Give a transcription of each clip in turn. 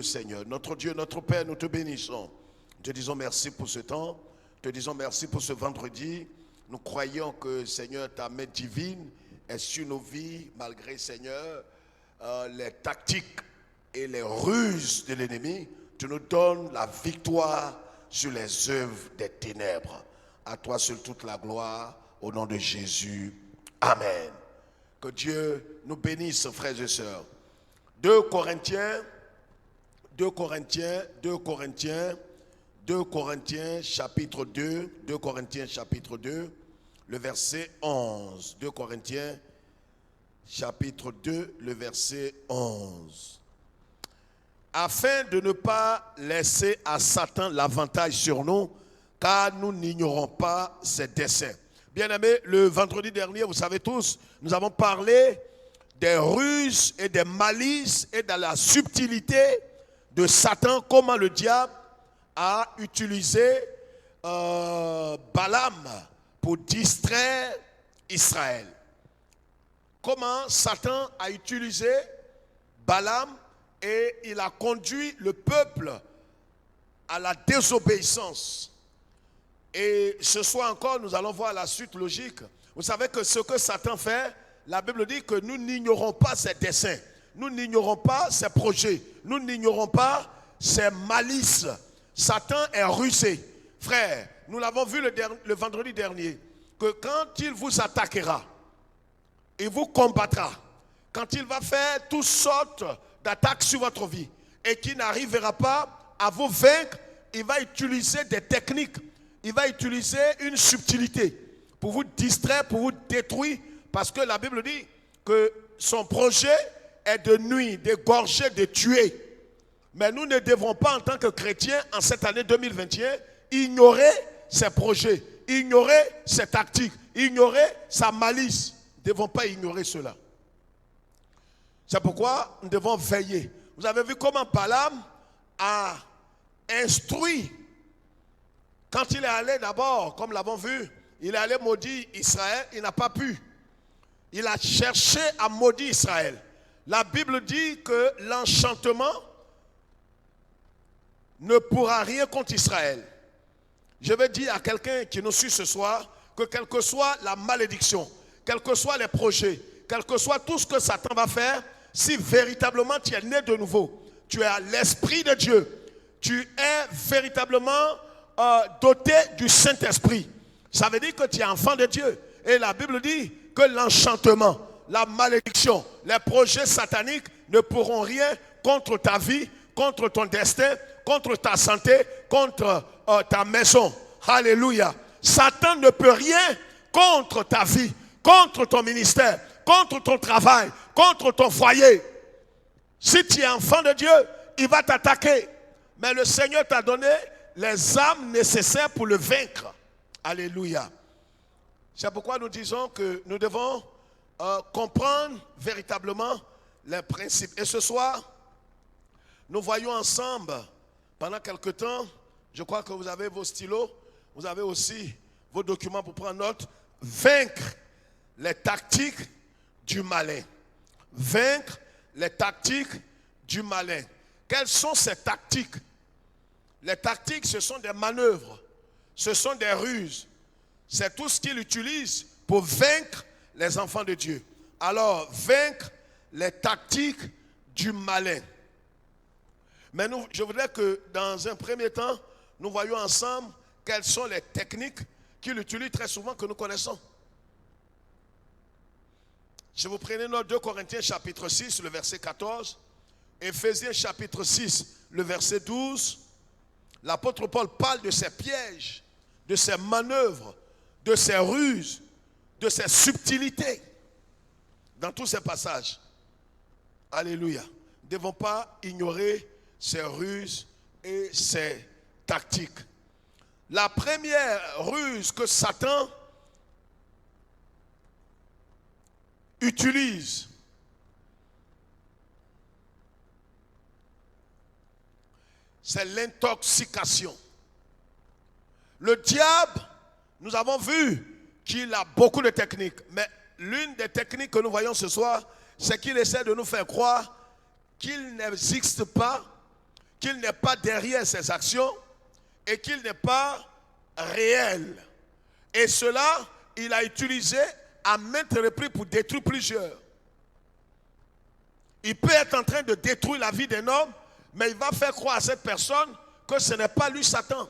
Seigneur. Notre Dieu, notre Père, nous te bénissons. Te disons merci pour ce temps. Te disons merci pour ce vendredi. Nous croyons que, Seigneur, ta main divine est sur nos vies, malgré, Seigneur, les tactiques et les ruses de l'ennemi. Tu nous donnes la victoire sur les œuvres des ténèbres. À toi seul toute la gloire, au nom de Jésus. Amen. Que Dieu nous bénisse, frères et sœurs. 2 Corinthiens, chapitre 2, 2 Corinthiens, chapitre 2, le verset 11. 2 Corinthiens, chapitre 2, le verset 11. Afin de ne pas laisser à Satan l'avantage sur nous, car nous n'ignorons pas ses desseins. Bien-aimés, le vendredi dernier, vous savez tous, nous avons parlé des ruses et des malices et de la subtilité de Satan, comment le diable a utilisé Balaam pour distraire Israël. Comment Satan a utilisé Balaam et il a conduit le peuple à la désobéissance. Et ce soir encore, nous allons voir la suite logique. Vous savez que ce que Satan fait, la Bible dit que nous n'ignorons pas ses desseins, nous n'ignorons pas ses projets, nous n'ignorons pas ses malices. Satan est rusé. Frère, nous l'avons vu le vendredi dernier, que quand il vous attaquera, il vous combattra, quand il va faire toutes sortes d'attaques sur votre vie et qu'il n'arrivera pas à vous vaincre, il va utiliser des techniques, il va utiliser une subtilité pour vous distraire, pour vous détruire, parce que la Bible dit que son projet est de nuire, d'égorger, de tuer. Mais nous ne devons pas, en tant que chrétiens, en cette année 2021, ignorer ses projets, ignorer ses tactiques, ignorer sa malice. Nous ne devons pas ignorer cela. C'est pourquoi nous devons veiller. Vous avez vu comment Balaam a instruit. Quand il est allé d'abord, comme l'avons vu, il est allé maudire Israël, il n'a pas pu. Il a cherché à maudire Israël. La Bible dit que l'enchantement ne pourra rien contre Israël. Je vais dire à quelqu'un qui nous suit ce soir que quelle que soit la malédiction, quels que soient les projets, quel que soit tout ce que Satan va faire, si véritablement tu es né de nouveau, tu as l'Esprit de Dieu, tu es véritablement doté du Saint-Esprit, ça veut dire que tu es enfant de Dieu. Et la Bible dit que l'enchantement, la malédiction, les projets sataniques ne pourront rien contre ta vie, contre ton destin, contre ta santé, contre ta maison. Alléluia. Satan ne peut rien contre ta vie, contre ton ministère, contre ton travail, contre ton foyer. Si tu es enfant de Dieu, il va t'attaquer. Mais le Seigneur t'a donné les armes nécessaires pour le vaincre. Alléluia. C'est pourquoi nous disons que nous devons comprendre véritablement les principes. Et ce soir, nous voyons ensemble, pendant quelque temps, je crois que vous avez vos stylos, vous avez aussi vos documents pour prendre note, vaincre les tactiques du malin. Vaincre les tactiques du malin. Quelles sont ces tactiques? Les tactiques, ce sont des manœuvres, ce sont des ruses. C'est tout ce qu'il utilise pour vaincre les enfants de Dieu. Alors, vaincre les tactiques du malin. Mais je voudrais que dans un premier temps, nous voyons ensemble quelles sont les techniques qu'il utilise très souvent, que nous connaissons. Je vous prenais note 2 Corinthiens chapitre 6, le verset 14. Éphésiens chapitre 6, le verset 12. L'apôtre Paul parle de ses pièges, de ses manœuvres, de ses ruses, de ses subtilités. Dans tous ces passages. Alléluia. Nous ne devons pas ignorer ses ruses et ses tactiques. La première ruse que Satan utilise, c'est l'intoxication. Le diable, nous avons vu qu'il a beaucoup de techniques, mais l'une des techniques que nous voyons ce soir, c'est qu'il essaie de nous faire croire qu'il n'existe pas qu'il n'est pas derrière ses actions et qu'il n'est pas réel. Et cela, il a utilisé à maintes reprises pour détruire plusieurs. Il peut être en train de détruire la vie d'un homme, mais il va faire croire à cette personne que ce n'est pas lui Satan.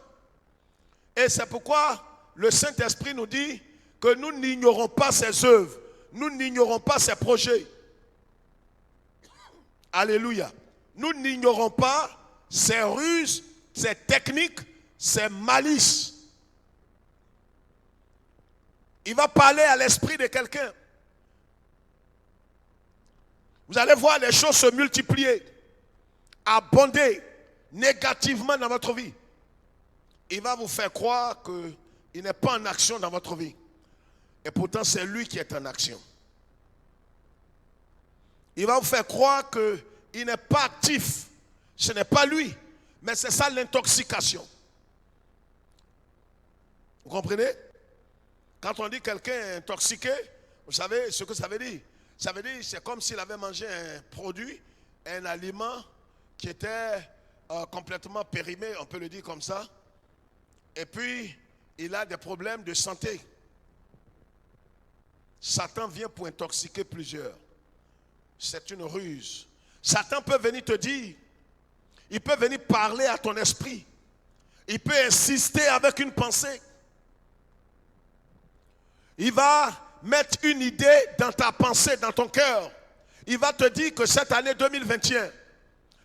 Et c'est pourquoi le Saint-Esprit nous dit que nous n'ignorons pas ses œuvres, nous n'ignorons pas ses projets. Alléluia. Nous n'ignorons pas ses ruses, ses techniques, ses malices. Il va parler à l'esprit de quelqu'un. Vous allez voir les choses se multiplier, abonder négativement dans votre vie. Il va vous faire croire qu'il n'est pas en action dans votre vie. Et pourtant, c'est lui qui est en action. Il va vous faire croire qu'il n'est pas actif. Ce n'est pas lui, mais c'est ça l'intoxication. Vous comprenez? Quand on dit quelqu'un est intoxiqué, vous savez ce que ça veut dire? Ça veut dire que c'est comme s'il avait mangé un produit, un aliment qui était complètement périmé, on peut le dire comme ça. Et puis, il a des problèmes de santé. Satan vient pour intoxiquer plusieurs. C'est une ruse. Satan peut venir te dire, il peut venir parler à ton esprit. Il peut insister avec une pensée. Il va mettre une idée dans ta pensée, dans ton cœur. Il va te dire que cette année 2021,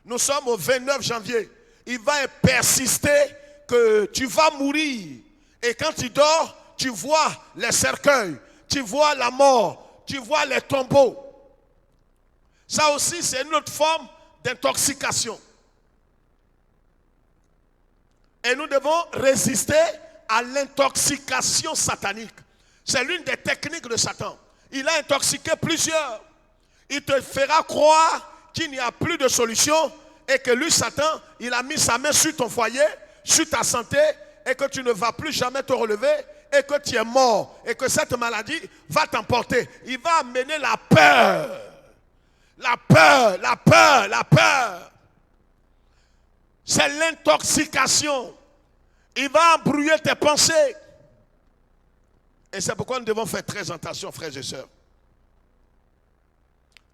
nous sommes au 29 janvier, il va persister que tu vas mourir. Et quand tu dors, tu vois les cercueils, tu vois la mort, tu vois les tombeaux. Ça aussi, c'est une autre forme d'intoxication. Et nous devons résister à l'intoxication satanique. C'est l'une des techniques de Satan. Il a intoxiqué plusieurs. Il te fera croire qu'il n'y a plus de solution et que lui, Satan, il a mis sa main sur ton foyer, sur ta santé et que tu ne vas plus jamais te relever et que tu es mort et que cette maladie va t'emporter. Il va amener la peur. La peur, la peur, la peur. C'est l'intoxication. Il va embrouiller tes pensées. Et c'est pourquoi nous devons faire très attention, frères et sœurs.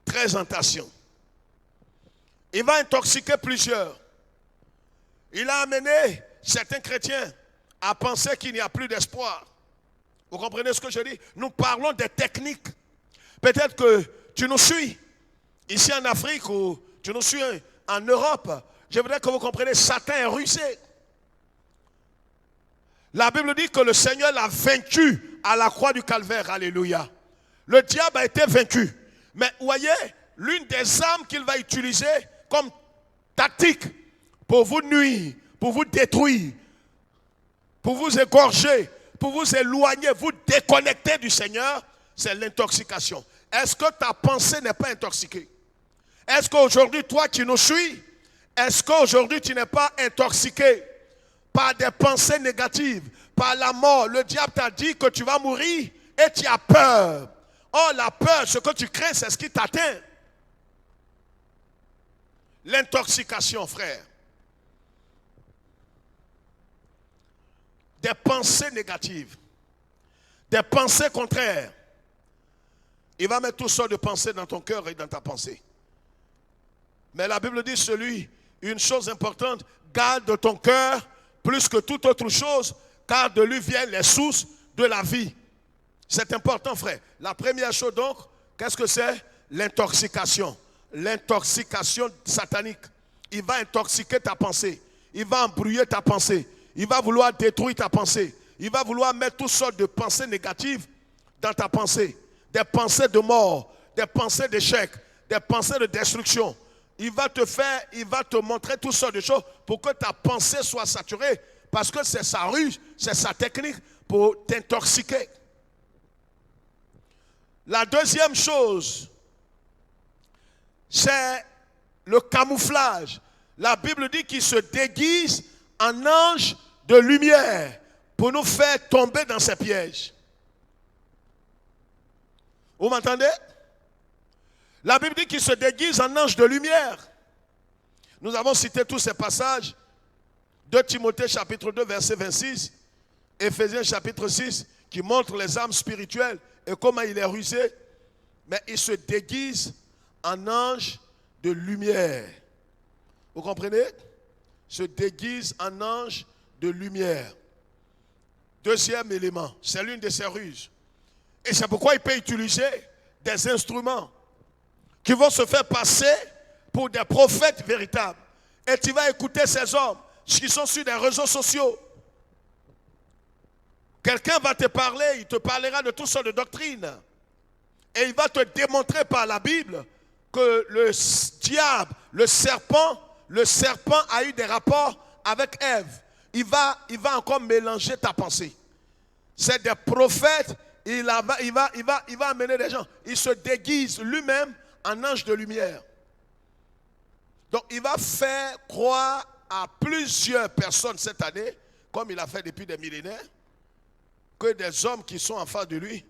Très attention. Il va intoxiquer plusieurs. Il a amené certains chrétiens à penser qu'il n'y a plus d'espoir. Vous comprenez ce que je dis? Nous parlons des techniques. Peut-être que tu nous suis ici en Afrique ou tu nous suis en Europe. Je voudrais que vous compreniez, Satan est rusé. La Bible dit que le Seigneur l'a vaincu à la croix du Calvaire. Alléluia. Le diable a été vaincu. Mais vous voyez, l'une des armes qu'il va utiliser comme tactique pour vous nuire, pour vous détruire, pour vous égorger, pour vous éloigner, vous déconnecter du Seigneur, c'est l'intoxication. Est-ce que ta pensée n'est pas intoxiquée? Est-ce qu'aujourd'hui, toi qui nous suis, est-ce qu'aujourd'hui tu n'es pas intoxiqué par des pensées négatives, par la mort? Le diable t'a dit que tu vas mourir et tu as peur. Oh, la peur, ce que tu crains, c'est ce qui t'atteint. L'intoxication, frère. Des pensées négatives, des pensées contraires. Il va mettre toutes sortes de pensées dans ton cœur et dans ta pensée. Mais la Bible dit une chose importante, garde ton cœur plus que toute autre chose, car de lui viennent les sources de la vie. C'est important, frère. La première chose donc, qu'est-ce que c'est? L'intoxication. L'intoxication satanique. Il va intoxiquer ta pensée. Il va embrouiller ta pensée. Il va vouloir détruire ta pensée. Il va vouloir mettre toutes sortes de pensées négatives dans ta pensée. Des pensées de mort, des pensées d'échec, des pensées de destruction. Il va te montrer toutes sortes de choses pour que ta pensée soit saturée. Parce que c'est sa ruse, c'est sa technique pour t'intoxiquer. La deuxième chose, c'est le camouflage. La Bible dit qu'il se déguise en ange de lumière pour nous faire tomber dans ses pièges. Vous m'entendez? La Bible dit qu'il se déguise en ange de lumière. Nous avons cité tous ces passages. 2 Timothée chapitre 2 verset 26, Éphésiens chapitre 6 qui montre les armes spirituelles et comment il est rusé. Mais il se déguise en ange de lumière. Vous comprenez? Se déguise en ange de lumière. Deuxième élément, c'est l'une de ses ruses. Et c'est pourquoi il peut utiliser des instruments qui vont se faire passer pour des prophètes véritables. Et tu vas écouter ces hommes qui sont sur des réseaux sociaux. Quelqu'un va te parler, il te parlera de toutes sortes de doctrines. Et il va te démontrer par la Bible que le diable, le serpent a eu des rapports avec Ève. Il va encore mélanger ta pensée. C'est des prophètes, il va amener des gens. Il se déguise lui-même en ange de lumière. Donc il va faire croire à plusieurs personnes cette année, comme il a fait depuis des millénaires, que des hommes qui sont en face de lui,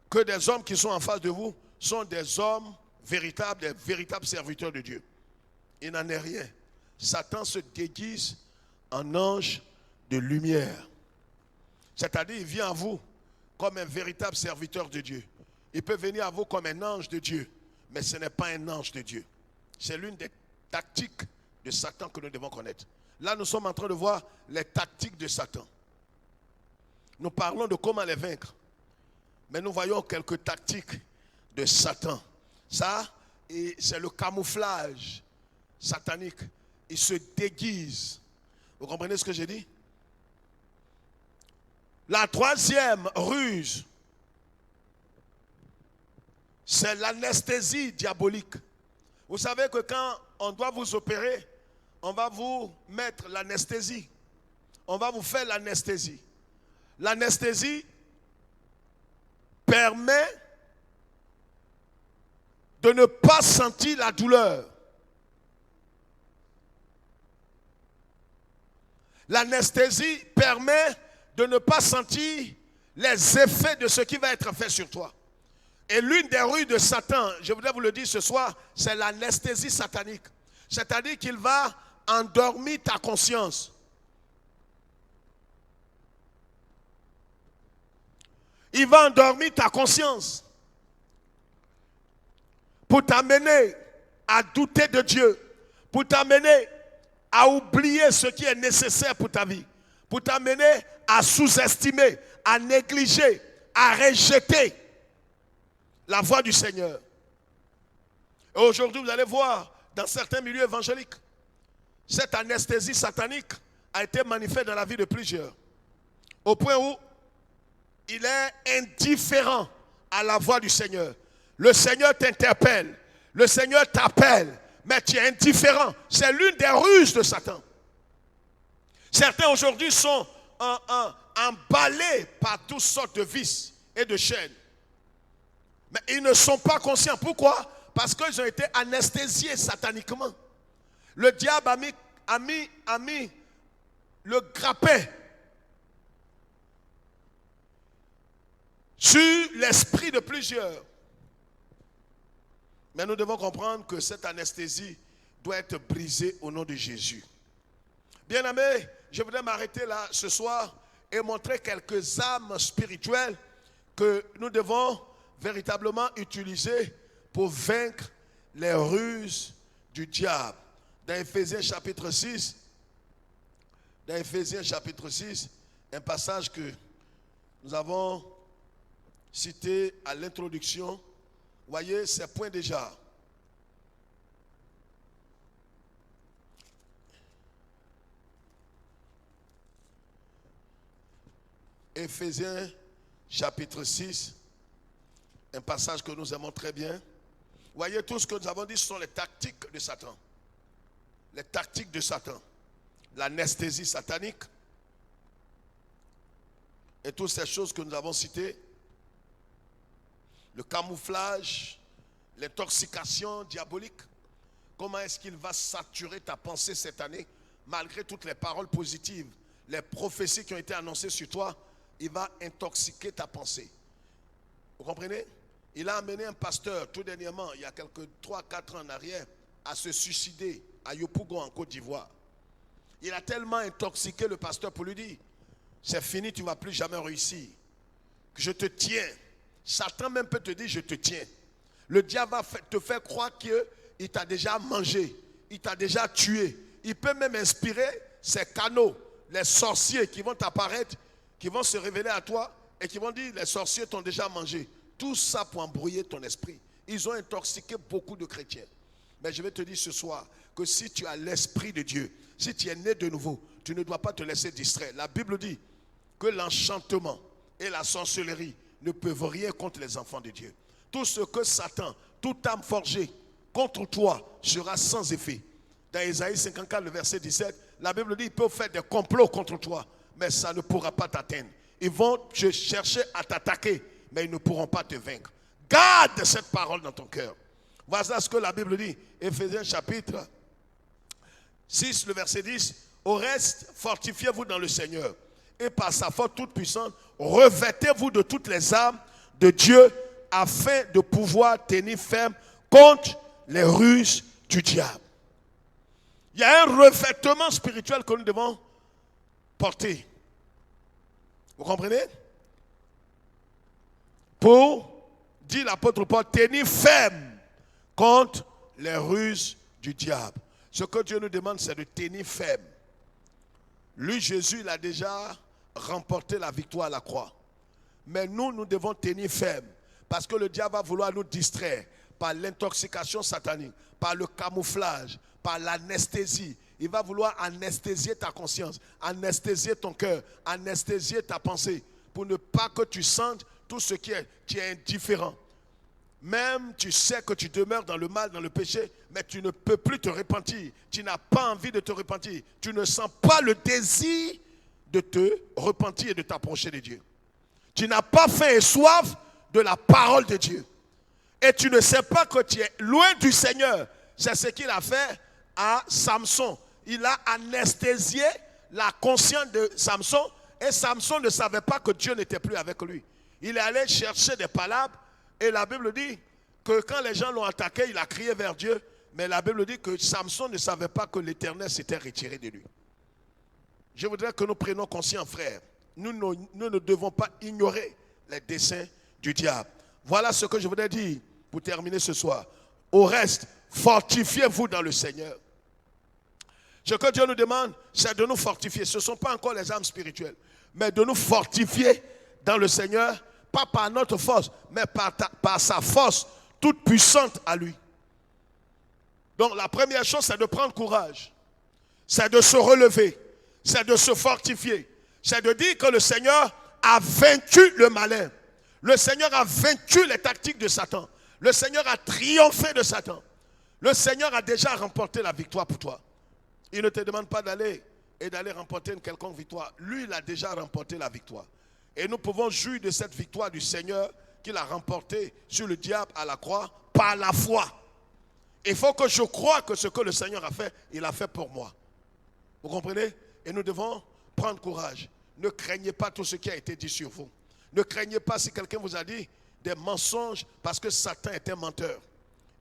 que des hommes qui sont en face de vous sont des hommes véritables, des véritables serviteurs de Dieu. Il n'en est rien. Satan se déguise en ange de lumière. C'est-à-dire, il vient à vous comme un véritable serviteur de Dieu. Il peut venir à vous comme un ange de Dieu, mais ce n'est pas un ange de Dieu. C'est l'une des tactiques de Satan que nous devons connaître. Là, nous sommes en train de voir les tactiques de Satan. Nous parlons de comment les vaincre. Mais nous voyons quelques tactiques de Satan. Ça, c'est le camouflage satanique. Il se déguise. Vous comprenez ce que j'ai dit? La troisième ruse, c'est l'anesthésie diabolique. Vous savez que quand on doit vous opérer, on va vous mettre l'anesthésie. On va vous faire l'anesthésie. L'anesthésie permet de ne pas sentir la douleur. L'anesthésie permet de ne pas sentir les effets de ce qui va être fait sur toi. Et l'une des rues de Satan, je voudrais vous le dire ce soir, c'est l'anesthésie satanique. C'est-à-dire qu'il va endormir ta conscience. Il va endormir ta conscience pour t'amener à douter de Dieu, pour t'amener à oublier ce qui est nécessaire pour ta vie, pour t'amener à sous-estimer, à négliger, à rejeter la voix du Seigneur. Et aujourd'hui, vous allez voir dans certains milieux évangéliques, cette anesthésie satanique a été manifeste dans la vie de plusieurs, au point où il est indifférent à la voix du Seigneur. Le Seigneur t'interpelle, le Seigneur t'appelle, mais tu es indifférent. C'est l'une des ruses de Satan. Certains aujourd'hui sont emballés par toutes sortes de vices et de chaînes. Mais ils ne sont pas conscients. Pourquoi? Parce qu'ils ont été anesthésiés sataniquement. Le diable a mis le grappin sur l'esprit de plusieurs. Mais nous devons comprendre que cette anesthésie doit être brisée au nom de Jésus. Bien-aimés, je voudrais m'arrêter là ce soir et montrer quelques armes spirituelles que nous devons véritablement utiliser pour vaincre les ruses du diable. Dans Éphésiens chapitre 6, un passage que nous avons cité à l'introduction, voyez ces points déjà. Éphésiens chapitre 6, un passage que nous aimons très bien. Voyez, tout ce que nous avons dit, ce sont les tactiques de Satan. Les tactiques de Satan. L'anesthésie satanique et toutes ces choses que nous avons citées. Le camouflage, l'intoxication diabolique. Comment est-ce qu'il va saturer ta pensée cette année, malgré toutes les paroles positives, les prophéties qui ont été annoncées sur toi, il va intoxiquer ta pensée. Vous comprenez? Il a amené un pasteur tout dernièrement, il y a quelques 3-4 ans en arrière, à se suicider à Yopougon en Côte d'Ivoire. Il a tellement intoxiqué le pasteur pour lui dire, c'est fini, tu ne vas plus jamais réussir. Que je te tiens. Satan même peut te dire, je te tiens. Le diable va te faire croire qu'il t'a déjà mangé, il t'a déjà tué. Il peut même inspirer ces canaux, les sorciers qui vont t'apparaître, qui vont se révéler à toi et qui vont dire, les sorciers t'ont déjà mangé. Tout ça pour embrouiller ton esprit. Ils ont intoxiqué beaucoup de chrétiens. Mais je vais te dire ce soir que si tu as l'esprit de Dieu, si tu es né de nouveau, tu ne dois pas te laisser distraire. La Bible dit que l'enchantement et la sorcellerie ne peuvent rien contre les enfants de Dieu. Tout ce que Satan, toute âme forgée contre toi sera sans effet. Dans Ésaïe 54, le verset 17, la Bible dit qu'ils peuvent faire des complots contre toi, mais ça ne pourra pas t'atteindre. Ils vont chercher à t'attaquer, mais ils ne pourront pas te vaincre. Garde cette parole dans ton cœur. Voilà ce que la Bible dit. Éphésiens chapitre 6, le verset 10. Au reste, fortifiez-vous dans le Seigneur. Et par sa force toute puissante, revêtez-vous de toutes les armes de Dieu afin de pouvoir tenir ferme contre les ruses du diable. Il y a un revêtement spirituel que nous devons porter. Vous comprenez? Pour, dit l'apôtre Paul, tenir ferme contre les ruses du diable. Ce que Dieu nous demande, c'est de tenir ferme. Lui, Jésus, il a déjà remporté la victoire à la croix. Mais nous, nous devons tenir ferme. Parce que le diable va vouloir nous distraire par l'intoxication satanique, par le camouflage, par l'anesthésie. Il va vouloir anesthésier ta conscience, anesthésier ton cœur, anesthésier ta pensée, pour ne pas que tu sentes tout ce qui est indifférent. Même tu sais que tu demeures dans le mal, dans le péché, mais tu ne peux plus te repentir. Tu n'as pas envie de te repentir. Tu ne sens pas le désir de te repentir et de t'approcher de Dieu. Tu n'as pas faim et soif de la parole de Dieu. Et tu ne sais pas que tu es loin du Seigneur. C'est ce qu'il a fait à Samson. Il a anesthésié la conscience de Samson. Et Samson ne savait pas que Dieu n'était plus avec lui. Il est allé chercher des palabres. Et la Bible dit que quand les gens l'ont attaqué, il a crié vers Dieu. Mais la Bible dit que Samson ne savait pas que l'Éternel s'était retiré de lui. Je voudrais que nous prenions conscience, frères. Nous ne devons pas ignorer les desseins du diable. Voilà ce que je voudrais dire pour terminer ce soir. Au reste, fortifiez-vous dans le Seigneur. Ce que Dieu nous demande, c'est de nous fortifier. Ce ne sont pas encore les âmes spirituelles, mais de nous fortifier dans le Seigneur, pas par notre force, mais par sa force toute puissante à lui. Donc la première chose, c'est de prendre courage. C'est de se relever. C'est de se fortifier. C'est de dire que le Seigneur a vaincu le malin. Le Seigneur a vaincu les tactiques de Satan. Le Seigneur a triomphé de Satan. Le Seigneur a déjà remporté la victoire pour toi. Il ne te demande pas d'aller remporter une quelconque victoire. Lui, il a déjà remporté la victoire. Et nous pouvons jouir de cette victoire du Seigneur qu'il a remportée sur le diable à la croix par la foi. Il faut que je croie que ce que le Seigneur a fait, il a fait pour moi. Vous comprenez? Et nous devons prendre courage. Ne craignez pas tout ce qui a été dit sur vous. Ne craignez pas si quelqu'un vous a dit des mensonges parce que Satan est un menteur.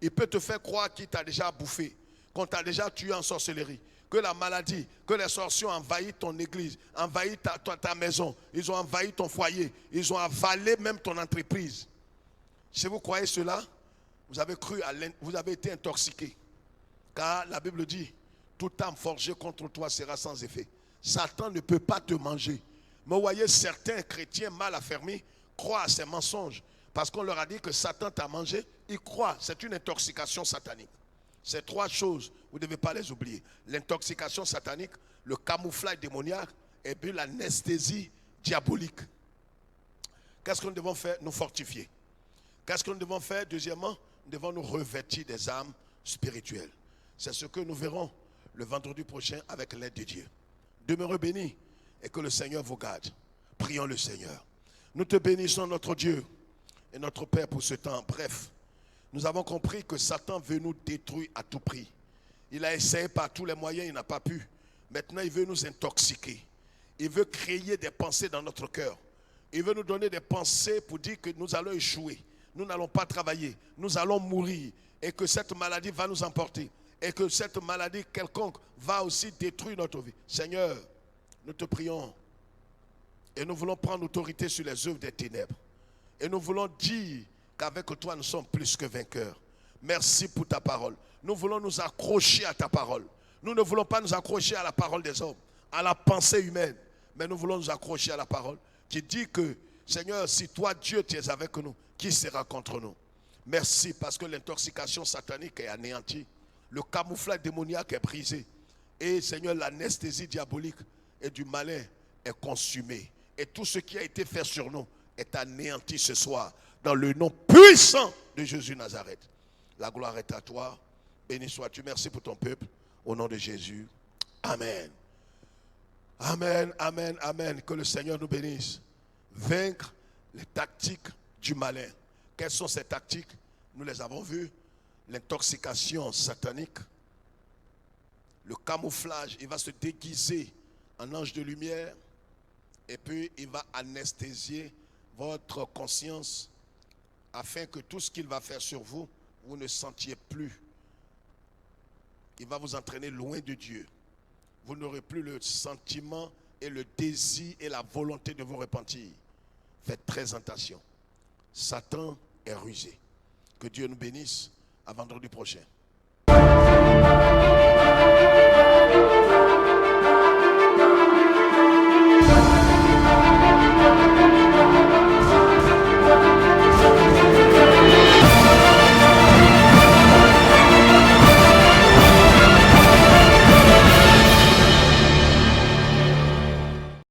Il peut te faire croire qu'il t'a déjà bouffé, qu'on t'a déjà tué en sorcellerie, que la maladie, que les sorciers ont envahi ton église, envahi ta maison, ils ont envahi ton foyer, ils ont avalé même ton entreprise. Si vous croyez cela, vous avez été intoxiqué. Car la Bible dit, toute âme forgée contre toi sera sans effet. Satan ne peut pas te manger. Mais vous voyez, certains chrétiens mal affermis croient à ces mensonges. Parce qu'on leur a dit que Satan t'a mangé, ils croient. C'est une intoxication satanique. Ces trois choses, vous ne devez pas les oublier. L'intoxication satanique, le camouflage démoniaque et puis l'anesthésie diabolique. Qu'est-ce que nous devons faire? Nous fortifier. Qu'est-ce que nous devons faire? Deuxièmement, nous devons nous revêtir des âmes spirituelles. C'est ce que nous verrons le vendredi prochain avec l'aide de Dieu. Demeurez bénis et que le Seigneur vous garde. Prions le Seigneur. Nous te bénissons, notre Dieu et notre Père, pour ce temps. Bref, nous avons compris que Satan veut nous détruire à tout prix. Il a essayé par tous les moyens, il n'a pas pu. Maintenant, il veut nous intoxiquer. Il veut créer des pensées dans notre cœur. Il veut nous donner des pensées pour dire que nous allons échouer. Nous n'allons pas travailler. Nous allons mourir. Et que cette maladie va nous emporter. et que cette maladie quelconque va aussi détruire notre vie. Seigneur, nous te prions et nous voulons prendre autorité sur les œuvres des ténèbres. Et nous voulons dire qu'avec toi nous sommes plus que vainqueurs. Merci pour ta parole. Nous voulons nous accrocher à ta parole. Nous ne voulons pas nous accrocher à la parole des hommes, à la pensée humaine, mais nous voulons nous accrocher à la parole qui dit que, Seigneur, si toi Dieu tu es avec nous, qui sera contre nous? Merci parce que l'intoxication satanique est anéantie. Le camouflage démoniaque est brisé. Et Seigneur, l'anesthésie diabolique et du malin est consumée. Et tout ce qui a été fait sur nous est anéanti ce soir. Dans le nom puissant de Jésus Nazareth. La gloire est à toi. Béni sois-tu. Merci pour ton peuple. Au nom de Jésus. Amen. Amen, amen, amen. Que le Seigneur nous bénisse. Vaincre les tactiques du malin. Quelles sont ces tactiques? Nous les avons vues. L'intoxication satanique. Le camouflage. Il va se déguiser en ange de lumière. Et puis il va anesthésier votre conscience afin que tout ce qu'il va faire sur vous, vous ne sentiez plus. Il va vous entraîner loin de Dieu. Vous n'aurez plus le sentiment et le désir et la volonté de vous repentir. Faites très attention. Satan est rusé. Que Dieu nous bénisse. À vendredi prochain.